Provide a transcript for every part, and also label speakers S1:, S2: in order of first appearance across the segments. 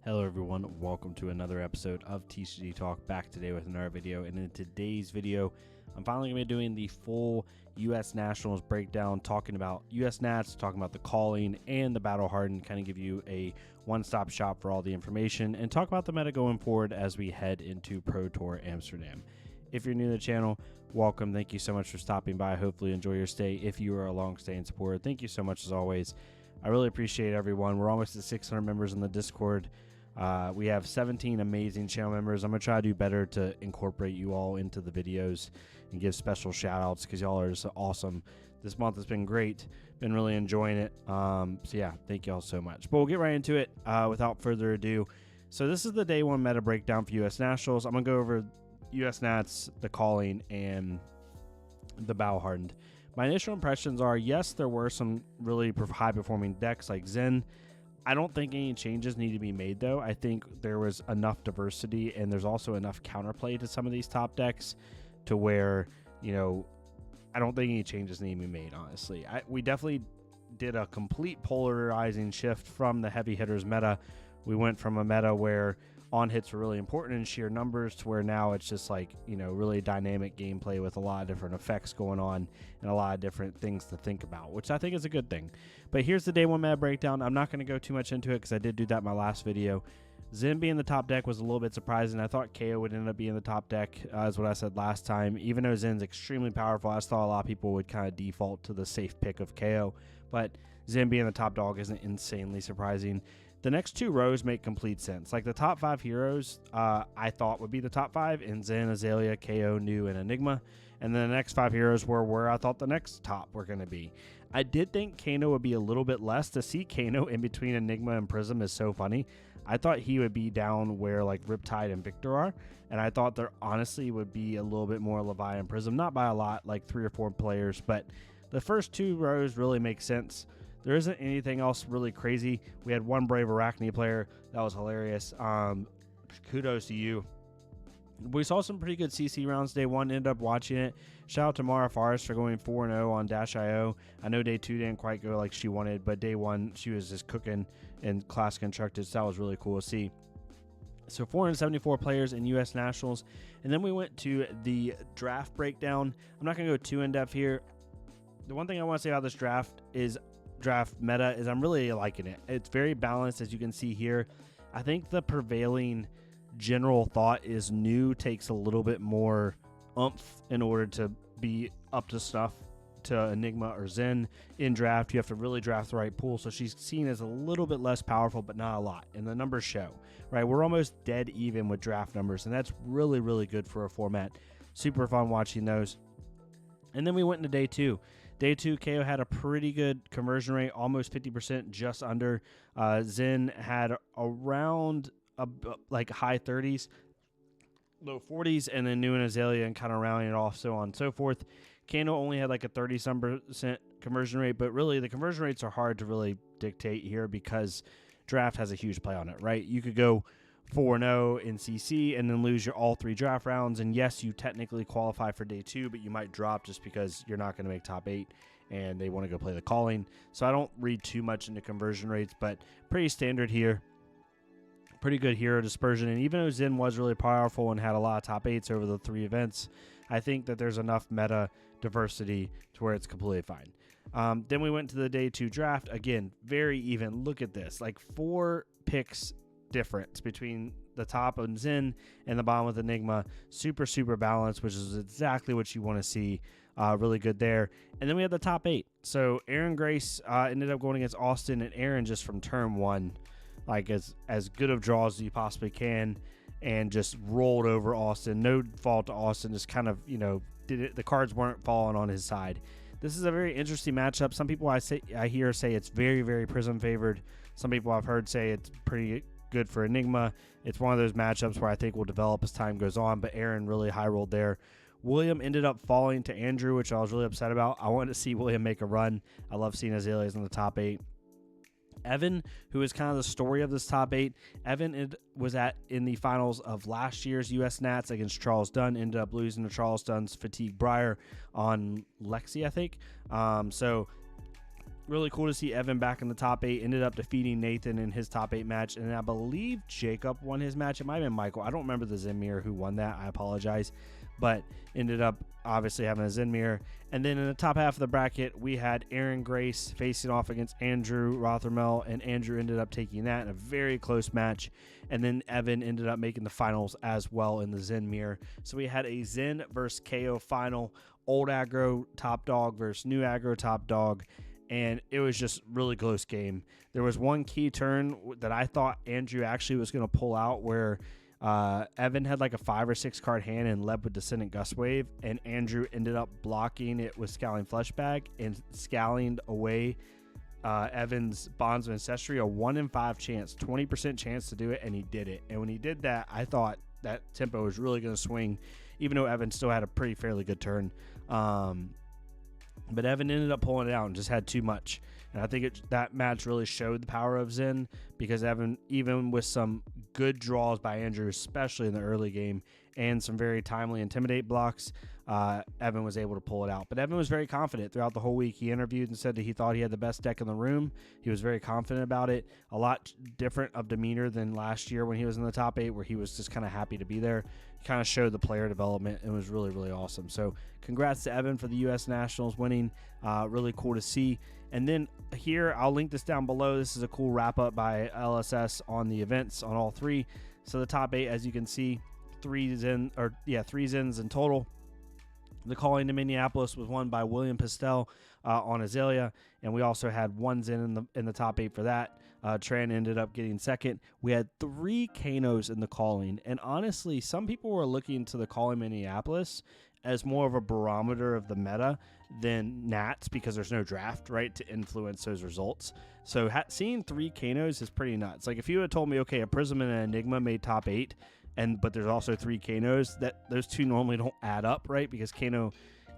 S1: Hello everyone, welcome to another episode of TCG Talk, back today with another video. And in today's video, I'm finally going to be doing the full US Nationals breakdown, talking about US Nats, talking about the calling and the battle hardened, kind of give you a one-stop shop for all the information, and talk about the meta going forward as we head into Pro Tour Amsterdam. If you're new to the channel, welcome. Thank you so much for stopping by. Hopefully enjoy your stay. If you are a long-staying supporter, thank you so much as always. I really appreciate everyone. We're almost at 600 members in the Discord. We have 17 amazing channel members. I'm going to try to do better to incorporate you all into the videos and give special shout outs because y'all are so awesome. This month has been great. Been really enjoying it. So yeah, thank you all so much. But we'll get right into it without further ado. So this is the day one meta breakdown for US Nationals. I'm going to go over US Nats, the calling, and the battle hardened. My initial impressions are, yes, there were some really high performing decks like Zen. I don't think any changes need to be made, though. I think there was enough diversity, and there's also enough counterplay to some of these top decks to where, you know, I don't think any changes need to be made, honestly. We definitely did a complete polarizing shift from the heavy hitters meta. We went from a meta where on hits were really important in sheer numbers to where now it's just like, you know, really dynamic gameplay with a lot of different effects going on and a lot of different things to think about, which I think is a good thing. But here's the day one meta breakdown. I'm not going to go too much into it because I did do that in my last video. Zen being the top deck was a little bit surprising. I thought KO would end up being the top deck, is what I said last time. Even though Zen's extremely powerful, I just thought a lot of people would kind of default to the safe pick of KO. But Zen being the top dog isn't insanely surprising. The next two rows make complete sense. Like the top 5 heroes, I thought would be the top 5 in Zen, Azalea, KO, New, and Enigma. And then the next 5 heroes were where I thought the next top were going to be. I did think Kano would be a little bit less. To see Kano in between Enigma and Prism is so funny. I thought he would be down where like Riptide and Victor are. And I thought there honestly would be a little bit more Levi and Prism. Not by a lot, like 3 or 4 players. But the first 2 rows really make sense. There isn't anything else really crazy. We had one Brave Arachne player. That was hilarious. Kudos to you. We saw some pretty good CC rounds day one. Ended up watching it. Shout out to Mara Forrest for going 4-0 on Dash.io. I know day 2 didn't quite go like she wanted, but day 1 she was just cooking in class constructed. So that was really cool to see. So 474 players in US Nationals. And then we went to the draft breakdown. I'm not going to go too in-depth here. The one thing I want to say about this draft meta is I'm really liking it. It's very balanced, as you can see here. I think the prevailing general thought is New takes a little bit more oomph in order to be up to snuff to Enigma or Zen. In draft, you have to really draft the right pool, so she's seen as a little bit less powerful, but not a lot, and the numbers show, right? We're almost dead even with draft numbers, and that's really, really good for a format. Super fun watching those. And then we went into day 2. Day 2, KO had a pretty good conversion rate, almost 50%, just under. Zen had around like high 30s, low 40s, and then New and Azalea and kind of rounding it off, so on and so forth. Kano only had like a 30-some% conversion rate, but really the conversion rates are hard to really dictate here because draft has a huge play on it, right? You could go 4-0 in CC and then lose your all 3 draft rounds, and yes, you technically qualify for day 2, but you might drop just because you're not going to make top 8 and they want to go play the calling. So I don't read too much into conversion rates, but pretty standard here. Pretty good hero dispersion, and even though Zen was really powerful and had a lot of top 8s over the 3 events, I think that there's enough meta diversity to where it's completely fine. Then we went to the day 2 draft. Again, very even. Look at this, like 4 picks difference between the top of Zen and the bottom of Enigma. Super balanced, which is exactly what you want to see. Really good there. And then we had the top 8. So Aaron Grace ended up going against Austin, and Aaron just from turn 1, like as good of draws as you possibly can, and just rolled over Austin. No fault to Austin, just kind of, you know, did it. The cards weren't falling on his side. This is a very interesting matchup. Some people I hear say it's very Prism favored. Some people I've heard say it's pretty good for Enigma. It's one of those matchups where I think will develop as time goes on, but Aaron really high rolled there. William ended up falling to Andrew, which I was really upset about. I wanted to see William make a run. I love seeing Azaleas in the top 8. Evan, who is kind of the story of this top 8, Evan was in the finals of last year's US Nats against Charles Dunn, ended up losing to Charles Dunn's Fatigue Breyer on Lexi, I think. So really cool to see Evan back in the top 8. Ended up defeating Nathan in his top 8 match, and I believe Jacob won his match. It might have been Michael. I don't remember the Zenmir who won that. I apologize. But ended up obviously having a Zenmir. And then in the top half of the bracket, we had Aaron Grace facing off against Andrew Rothermel, and Andrew ended up taking that in a very close match. And then Evan ended up making the finals as well in the Zenmir. So we had a Zen versus KO final, old aggro top dog versus new aggro top dog. And it was just really close game. There was one key turn that I thought Andrew actually was going to pull out where Evan had like a 5 or 6 card hand and led with Descendant Gust Wave, and Andrew ended up blocking it with Scowling Fleshbag and scowling away Evan's Bonds of Ancestry, a 1 in 5 chance, 20% chance to do it, and he did it. And when he did that, I thought that tempo was really going to swing, even though Evan still had a pretty fairly good turn. But Evan ended up pulling it out and just had too much. And I think that match really showed the power of Zen, because Evan, even with some good draws by Andrew, especially in the early game, and some very timely Intimidate blocks, Evan was able to pull it out. But Evan was very confident throughout the whole week. He interviewed and said that he thought he had the best deck in the room. He was very confident about it. A lot different of demeanor than last year when he was in the top 8, where he was just kind of happy to be there. He kind of showed the player development and was really, really awesome. So congrats to Evan for the U.S. Nationals winning. Really cool to see. And then here, I'll link this down below. This is a cool wrap-up by LSS on the events on all 3. So the top 8, as you can see, 3 Zens in total. The calling to Minneapolis was won by William Pastel on Azalea, and we also had 1 Zen in the top 8 for that. Tran ended up getting second. We had 3 Kanos in the calling, and honestly, some people were looking to the calling Minneapolis as more of a barometer of the meta than Nats, because there's no draft, right, to influence those results. So seeing 3 Kanos is pretty nuts. Like if you had told me, okay, a Prism and an Enigma made top 8, but there's also 3 Kanos, that those 2 normally don't add up, right? Because Kano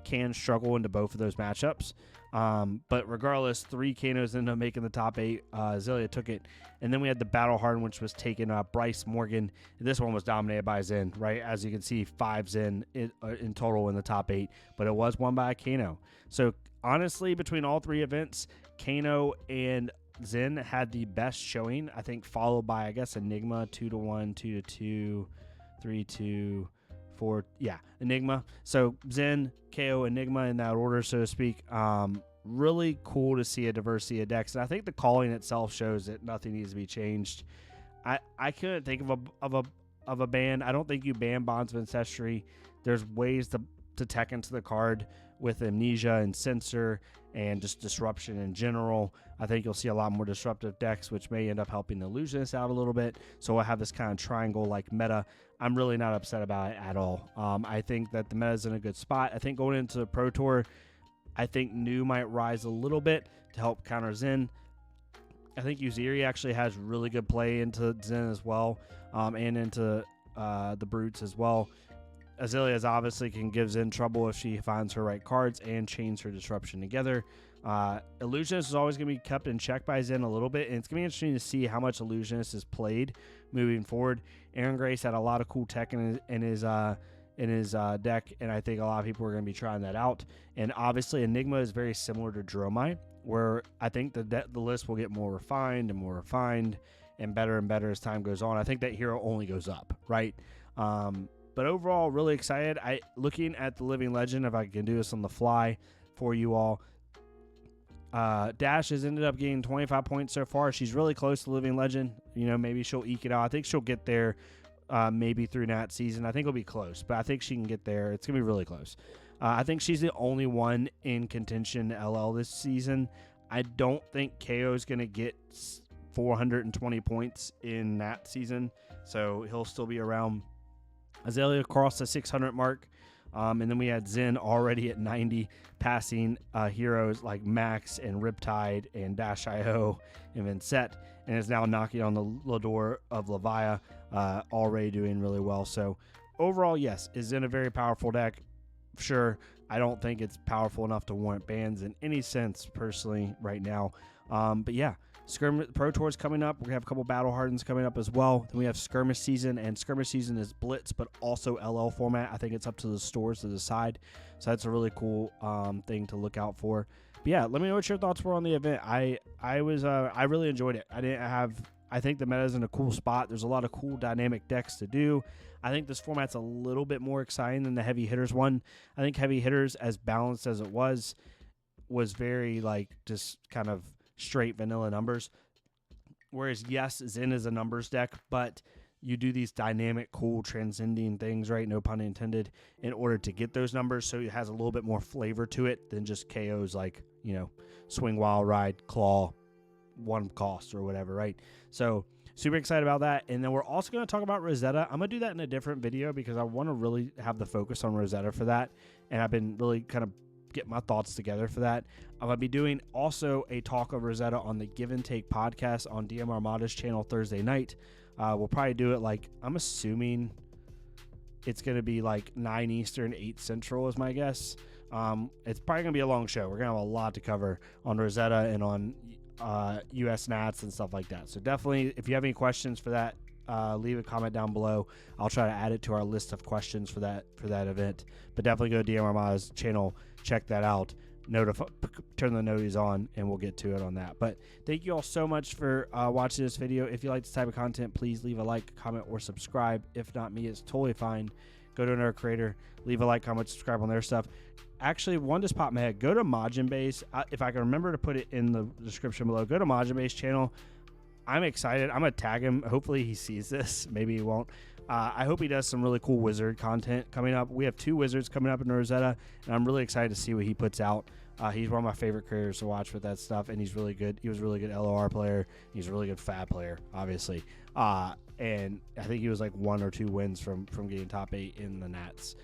S1: can struggle into both of those matchups. But regardless, 3 Kanos ended up making the top 8. Zelia took it. And then we had the Battle Harden, which was taken Bryce Morgan. This one was dominated by Zen, right? As you can see, 5 Zen in total in the top 8. But it was won by a Kano. So honestly, between all 3 events, Kano and Zen had the best showing, I think, followed by, I guess, Enigma 2-1, 2-2, 3-2, 4. Yeah, Enigma. So Zen, KO, Enigma in that order, so to speak. Really cool to see a diversity of decks, and I think the calling itself shows that nothing needs to be changed. I couldn't think of a ban. I don't think you ban Bonds of Ancestry. There's ways to tech into the card with Amnesia and Censor and just disruption in general. I think you'll see a lot more disruptive decks, which may end up helping the Illusionist out a little bit. So we'll have this kind of triangle-like meta. I'm really not upset about it at all. I think that the meta is in a good spot. I think going into the Pro Tour, I think New might rise a little bit to help counter Zen. I think Uziri actually has really good play into Zen as well, and into the Brutes as well. Azalea's obviously can give Zen trouble if she finds her right cards and chains her disruption together. Illusionist is always going to be kept in check by Zen a little bit, and it's going to be interesting to see how much Illusionist is played moving forward. Aaron Grace had a lot of cool tech in his deck, and I think a lot of people are going to be trying that out. And obviously, Enigma is very similar to Dromai, where I think the list will get more refined and better as time goes on. I think that hero only goes up, right? But overall, really excited. Looking at the Living Legend, if I can do this on the fly for you all. Dash has ended up getting 25 points so far. She's really close to Living Legend. Maybe she'll eke it out. I think she'll get there maybe through Nat season. I think it'll be close, but I think she can get there. It's going to be really close. I think she's the only one in contention LL this season. I don't think KO is going to get 420 points in Nat season, so he'll still be around. Azalea crossed the 600 mark, and then we had Zen already at 90, passing heroes like Max and Riptide and Dash.io and Vincent, and is now knocking on the door of Levia, already doing really well. So overall, yes, is Zen a very powerful deck? Sure. I don't think it's powerful enough to warrant bans in any sense, personally, right now. But yeah, Pro Tour's coming up. We're going to have a couple Battle Hardens coming up as well. Then we have Skirmish Season, and Skirmish Season is Blitz, but also LL format. I think it's up to the stores to decide. So that's a really cool thing to look out for. But yeah, let me know what your thoughts were on the event. I really enjoyed it. I think the meta's in a cool spot. There's a lot of cool dynamic decks to do. I think this format's a little bit more exciting than the Heavy Hitters one. I think Heavy Hitters, as balanced as it was very like just kind of straight vanilla numbers, whereas Yes is in as a numbers deck, but you do these dynamic, cool, transcending things, right? No pun intended, in order to get those numbers, so it has a little bit more flavor to it than just KOs like, Swing Wild Ride, Claw, one cost or whatever, right? So super excited about that. And then we're also going to talk about Rosetta. I'm going to do that in a different video because I want to really have the focus on Rosetta for that, and I've been really kind of get my thoughts together for that. I'm going to be doing also a talk of Rosetta on the Give and Take podcast on DM Armada's channel Thursday night. We'll probably do it like, I'm assuming it's going to be like 9 Eastern, 8 Central is my guess. It's probably going to be a long show. We're going to have a lot to cover on Rosetta and on US Nats and stuff like that. So definitely, if you have any questions for that, leave a comment down below. I'll try to add it to our list of questions for that event. But definitely go to DM Armada's channel, check that out, turn the noties on, and we'll get to it on that. But thank you all so much for watching this video. If you like this type of content, please leave a like, comment, or subscribe. If not me, it's totally fine. Go to another creator, leave a like, comment, subscribe on their stuff. Actually, one just popped in my head. Go to Majin Base. If I can remember to put it in the description below, go to Majin Base channel. I'm excited. I'm going to tag him. Hopefully he sees this. Maybe he won't. I hope he does some really cool wizard content coming up. We have 2 wizards coming up in Rosetta, and I'm really excited to see what he puts out. He's one of my favorite creators to watch with that stuff, and he's really good. He was a really good LOR player. He's a really good FAB player, obviously. And I think he was like 1 or 2 wins from getting top 8 in the Nats.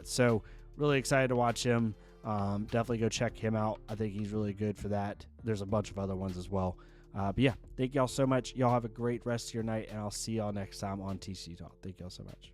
S1: So really excited to watch him. Definitely go check him out. I think he's really good for that. There's a bunch of other ones as well. But yeah, thank y'all so much. Y'all have a great rest of your night, and I'll see y'all next time on TCG Talk. Thank y'all so much.